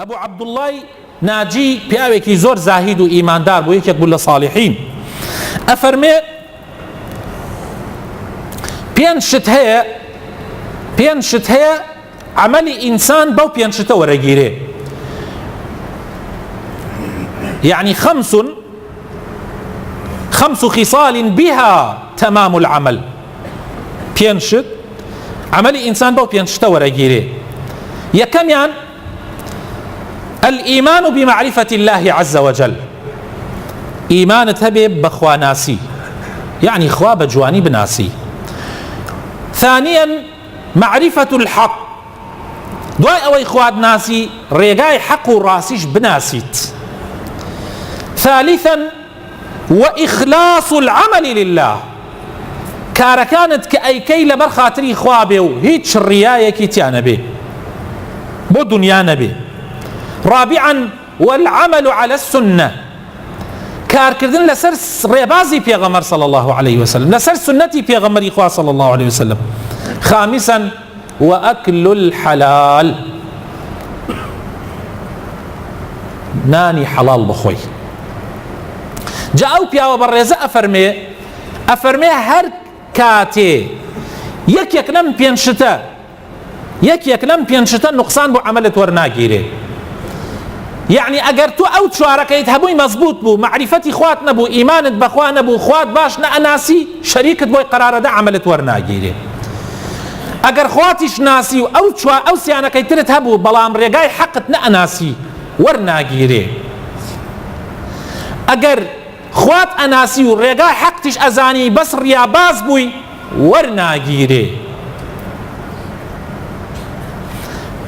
أبو عبد الله ناجي پیاوێکی زۆر زاهید و ئیماندار بوو، یەکێک بوو لە صالحین. ئەفەرمێ پێنج شت هەیە عملی ئینسان بەو پێنج شتە وەرەگیرێ. يعني خمس خصال بها تمام العمل. پێنج شت عملی ئینسان بەو پێنج شتە وەرەگیرێ. یەکەمیان الإيمان بمعرفة الله عز وجل، إيمانت هبه بخوا ناسي، يعني خوا بجواني بناسي. ثانيا معرفة الحق، دواي أوي خواد ناسي ريقاي حق راسيش بناسيت. ثالثا وإخلاص العمل لله، كاركانت كأيكي لبر خاطري خوابه هيتش الرياية كيتيانا به بو دنيانا به. رابعا والعمل على السنة، كاركردن لسر ريبازي پیغمبر صلى الله عليه وسلم، لسر سنتي پیغمبر إخوة صلى الله عليه وسلم. خامسا وأكل الحلال، ناني حلال بخوي. جاءو بياو برزة أفرمي هر كاتي يك لم بينشتا نقصان بو عملت ورناگيري. يعني اگر تو او چوارەکەیت هەبووی مەزبوط بوو، معرفەتی خوات نەبوو، ئیمانت بەخوا نەبوو، خوات باش نەئەناسی، شەریکت بۆی قەرارەدا عملت وەرناگیرێ. ئەگەر خواتیش ناسی و ئەو سیانەکەی ترت هەبوو بەڵام ڕێگای حەقت نەئەناسی وەرناگیرێ. ئەگەر خوات ئەناسی و ڕێگای حەقتیش ئەزانی بەس ڕیاباز بووی وەرناگیرێ.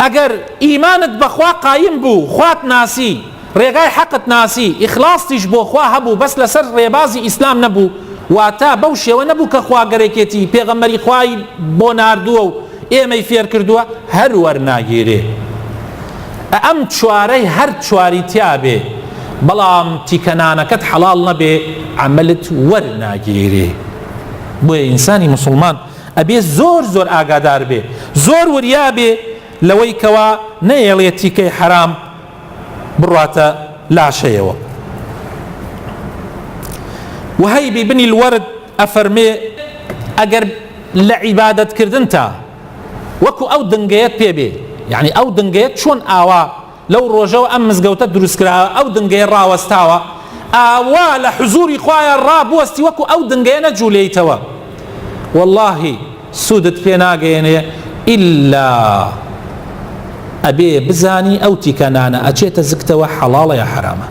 اگر ایمانت بخوا قایم بو، خوات ناسی، ڕێگای حقت ناسی، ئیخلاصیش بۆ خوا هەبوو بەس لەسەر ڕێبازی ئیسلام نەبوو، واتە بەو شێوە نەبوو کە خوا گەرەکێتی پێغەمبەری خوای بۆ ناردووە و ئێمەی فێر کردووە هەر وەرناگیرێ. ئەم چوارەی هەر چواری تیا بێ بەڵام تیکەنانەکەت حەڵاڵ نەبێ عەمەلت وەرناگیرێ. بۆیە ئینسانی موسڵمان ئەبێ زۆر ئاگادار بێ، زۆر وریا بێ لەوەی کەوا نەیەڵێت تیکەی حرام بڕاتە لاشەیەوە. وهەیبی بنی الوەرد ئەفەرمێ ئەگەر لە عیبادەتکردن تا وەکو ئەو دنگەیەت پێبێ، یعنی ئەو دنگەیەت چۆن ئاوا لەو ڕۆژەوە ئەم مزگەوتە دروستکراوە، ئەو دنگەیە ڕاوەستاوە، ئاوا لە حزوری خوایە ڕابوەستی وەکو ئەو دنگەیە نەجوولێیتەوە، واللهی سوودت پێ ناگەیەنێ ئیلا ئەبێ بزانی ئەو تیکەنانە ئەچێتە زگتەوە حەڵاڵە یا حرامە.